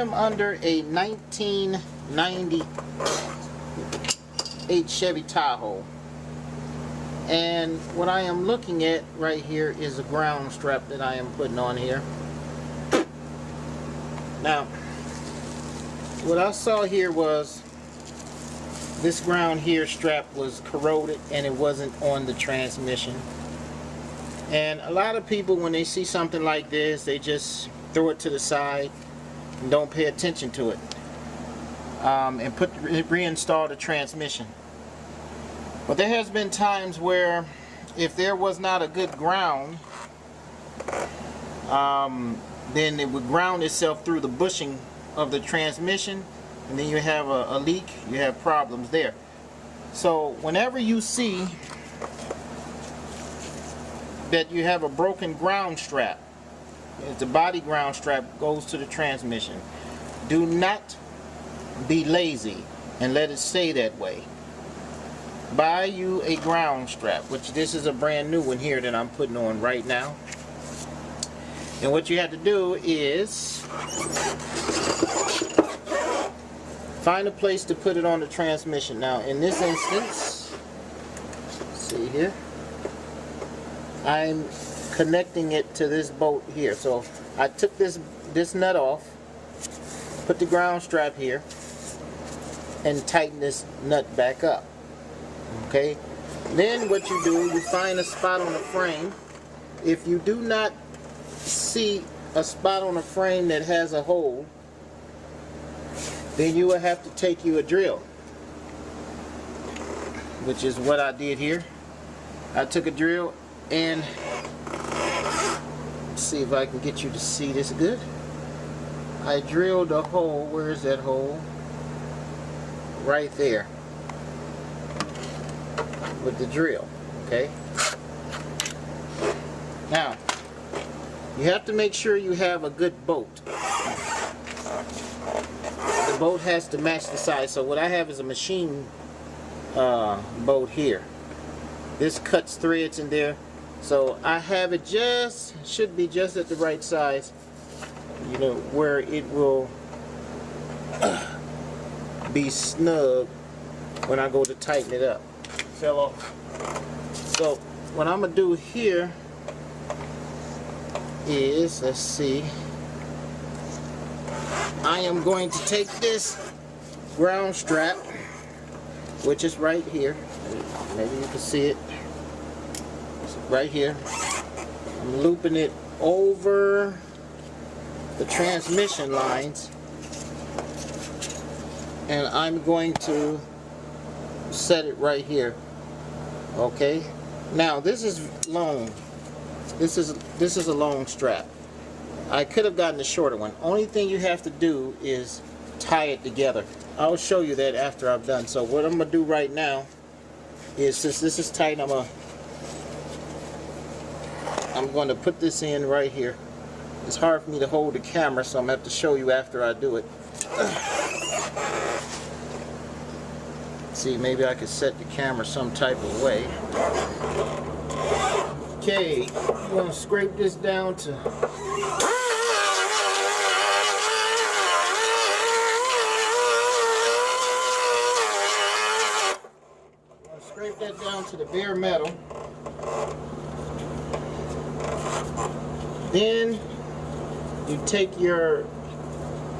am under a 1998 Chevy Tahoe, and what I am looking at right here is a ground strap that I am putting on here. Now, what I saw here was this ground here strap was corroded and it wasn't on the transmission. And a lot of people, when they see something like this, they just throw it to the side and don't pay attention to it, and reinstall the transmission. But there has been times where if there was not a good ground, then it would ground itself through the bushing of the transmission, and then you have a leak, you have problems there. So whenever you see that you have a broken ground strap, if the body ground strap goes to the transmission, do not be lazy and let it stay that way. Buy you a ground strap, which this is a brand new one here that I'm putting on right now. And what you have to do is find a place to put it on the transmission. Now in this instance, see here, I'm connecting it to this bolt here. So I took this nut off, put the ground strap here, and tighten this nut back up. Okay, then what you do, you find a spot on the frame. If you do not see a spot on the frame that has a hole, then you will have to take you a drill, which is what I did here. I took a drill and let's see if I can get you to see this good. I drilled a hole. Where is that hole? Right there with the drill. Okay, now you have to make sure you have a good bolt. The bolt has to match the size. So what I have is a machine bolt here. This cuts threads in there, so I have it should be just at the right size, you know, where it will be snug when I go to tighten it up. Fell off. So what I'm gonna do here is, let's see, I am going to take this ground strap, which is right here, maybe you can see it, it's right here. I'm looping it over the transmission lines, and I'm going to set it right here. Okay, now this is long. This is a long strap. I could have gotten a shorter one. Only thing you have to do is tie it together. I'll show you that after I've done. So what I'm gonna do right now is, since this is tight, I'm going to put this in right here. It's hard for me to hold the camera, so I'm gonna have to show you after I do it. See, maybe I could set the camera some type of way. Okay, I'm going to scrape this down to the bare metal. Then you take your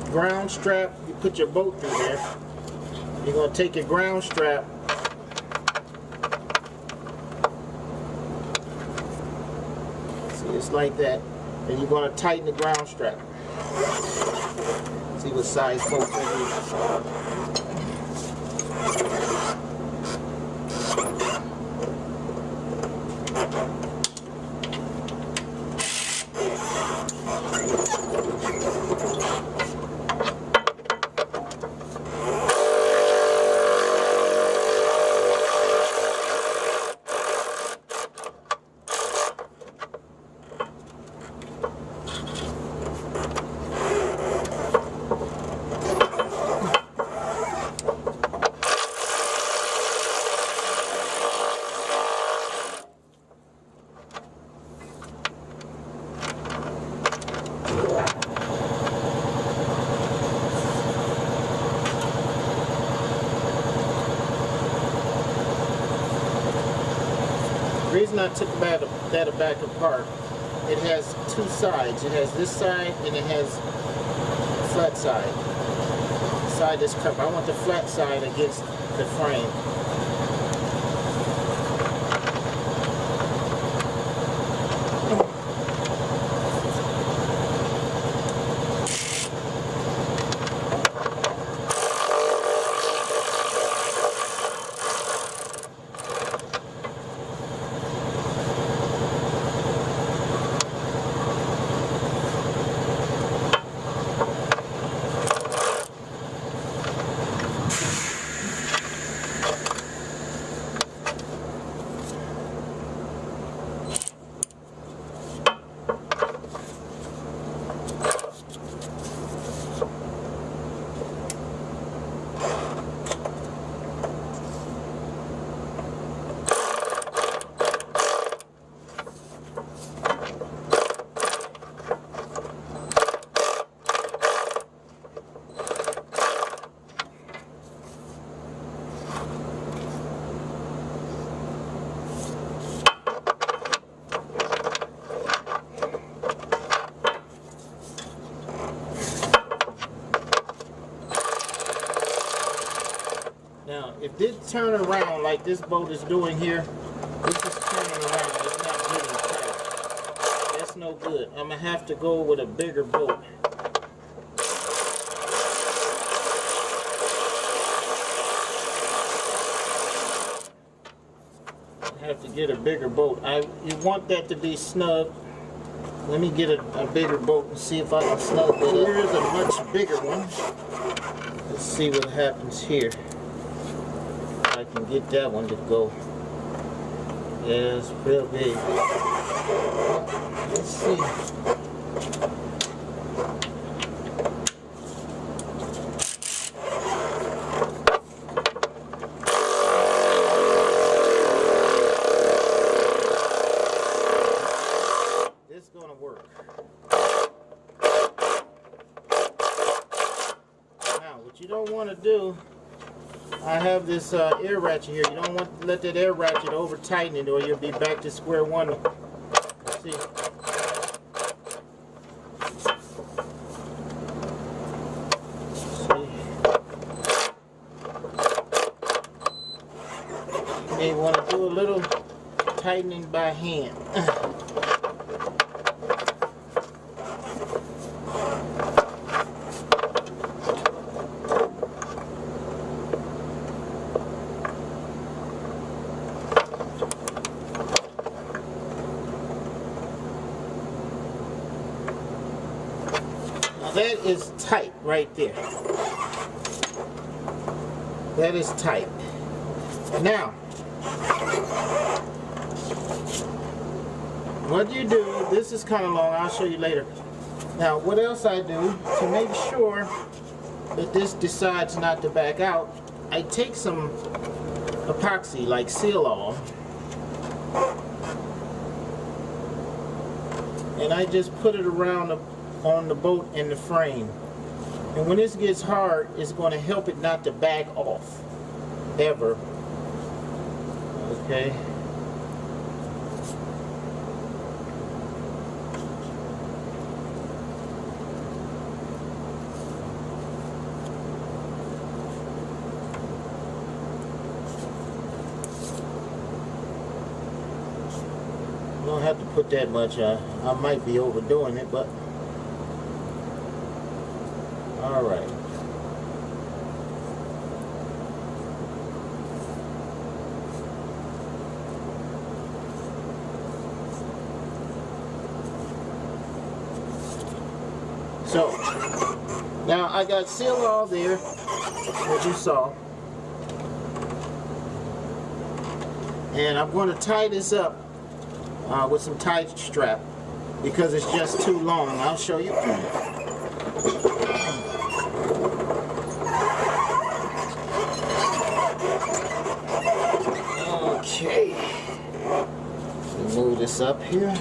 ground strap, you put your bolt through there. You're going to take your ground strap, see, it's like that, and you're going to tighten the ground strap. See what size bolt that The reason I took that back apart, it has two sides. It has this side and it has a flat side. The side that's cup. I want the flat side against the frame. Now, if this turn around like this boat is doing here, this is turning around. It's not getting tight. That's no good. I'm going to have to go with a bigger boat. I have to get a bigger boat. You want that to be snug. Let me get a bigger boat and see if I can snug that up. Here's a much bigger one. Let's see what happens here. I can get that one to go. Yeah, it's real big. Let's see. This is gonna work. Now, what you don't want to do, I have this air ratchet here. You don't want to let that air ratchet over tighten it or you'll be back to square one. Let's see. You may want to do a little tightening by hand. That is tight right there. That is tight. Now, what you do, this is kind of long, I'll show you later. Now, what else I do to make sure that this decides not to back out, I take some epoxy like Seal-All and I just put it around on the boat and the frame. And when this gets hard, it's going to help it not to back off ever. Okay. I don't have to put that much. I might be overdoing it, but all right. So now I got Seal-All there, as you saw, and I'm going to tie this up with some tie strap because it's just too long. I'll show you. Okay, move this up here.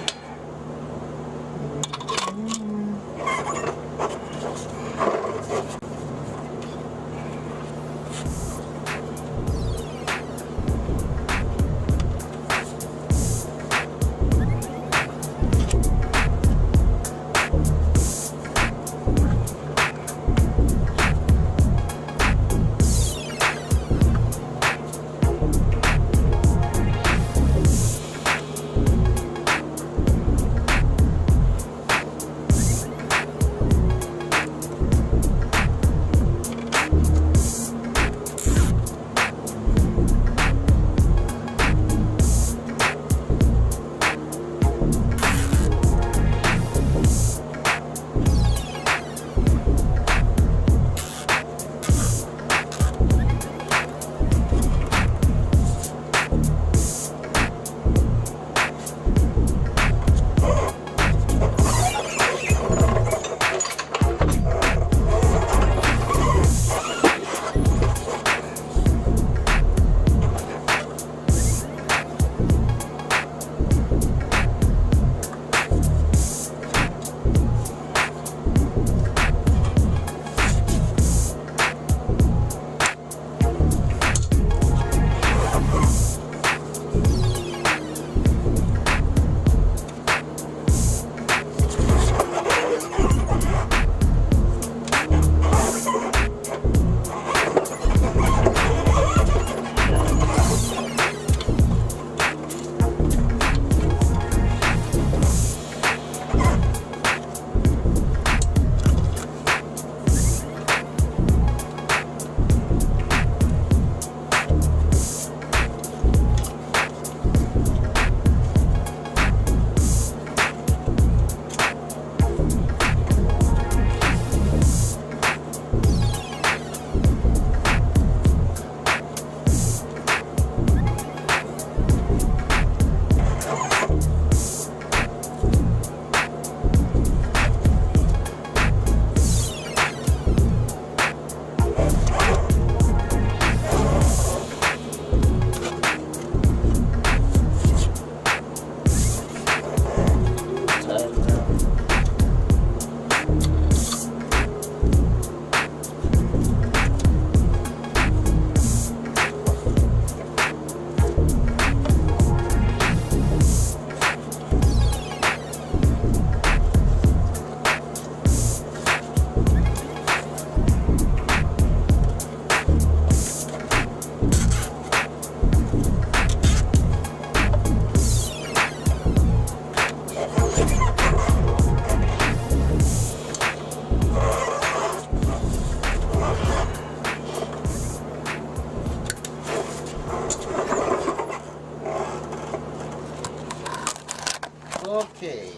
Okay,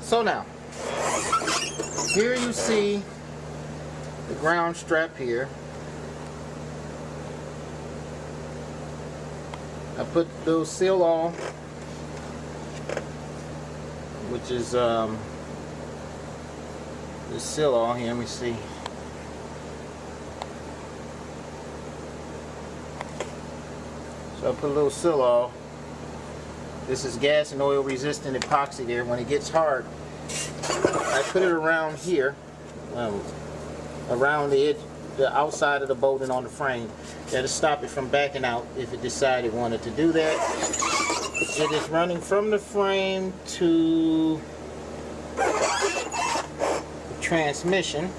so now here you see the ground strap here. I put those seal on, which is this seal on here. Let me see. So I put a little seal on. This is gas and oil resistant epoxy there. When it gets hard, I put it around here, around the edge, the outside of the bolt and on the frame. That'll stop it from backing out if it decided it wanted to do that. It is running from the frame to the transmission,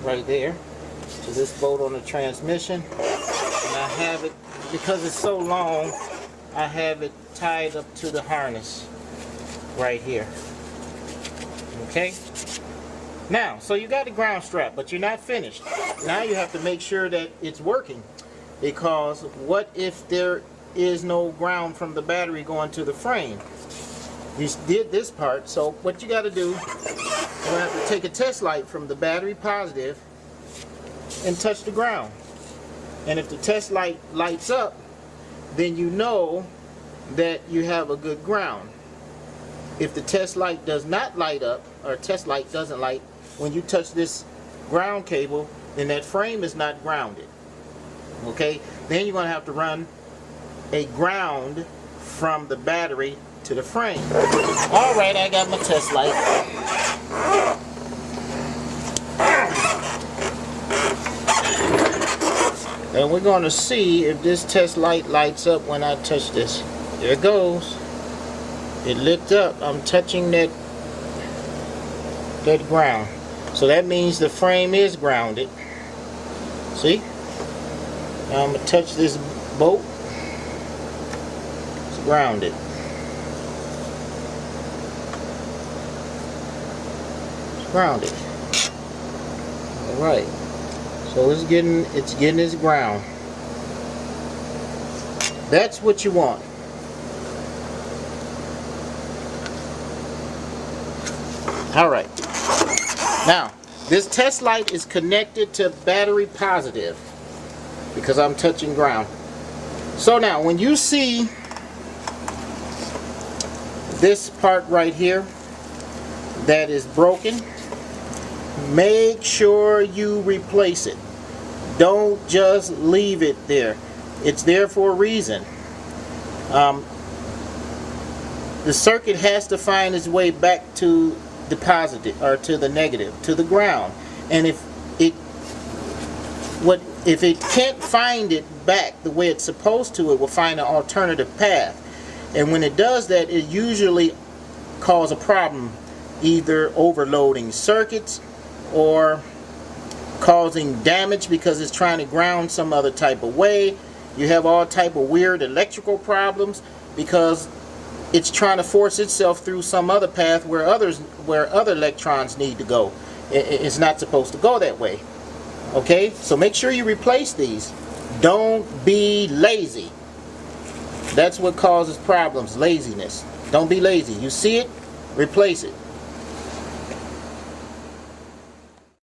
right there, to this bolt on the transmission. And I have it, because it's so long, I have it tied up to the harness right here. Okay? Now, so you got the ground strap, but you're not finished. Now you have to make sure that it's working, because what if there is no ground from the battery going to the frame? You did this part, so what you got to do, you have to take a test light from the battery positive and touch the ground. And if the test light lights up, then you know that you have a good ground. If the test light does not light up, or test light doesn't light, when you touch this ground cable, then that frame is not grounded. Okay? Then you're going to have to run a ground from the battery to the frame. Alright, I got my test light. And we're going to see if this test light lights up when I touch this. There it goes. It lit up. I'm touching that ground. So that means the frame is grounded. See? Now I'm going to touch this bolt. It's grounded. It's grounded. Alright. So it's getting its ground. That's what you want. Alright. Now, this test light is connected to battery positive because I'm touching ground. So now, when you see this part right here that is broken, make sure you replace it. Don't just leave it there. It's there for a reason. The circuit has to find its way back to the positive, or to the negative, to the ground. And if it can't find it back the way it's supposed to, it will find an alternative path. And when it does that, it usually causes a problem, either overloading circuits or causing damage because it's trying to ground some other type of way. You have all type of weird electrical problems because it's trying to force itself through some other path where other electrons need to go. It's not supposed to go that way. Okay, so make sure you replace these. Don't be lazy. That's what causes problems, laziness. Don't be lazy. You see it, replace it.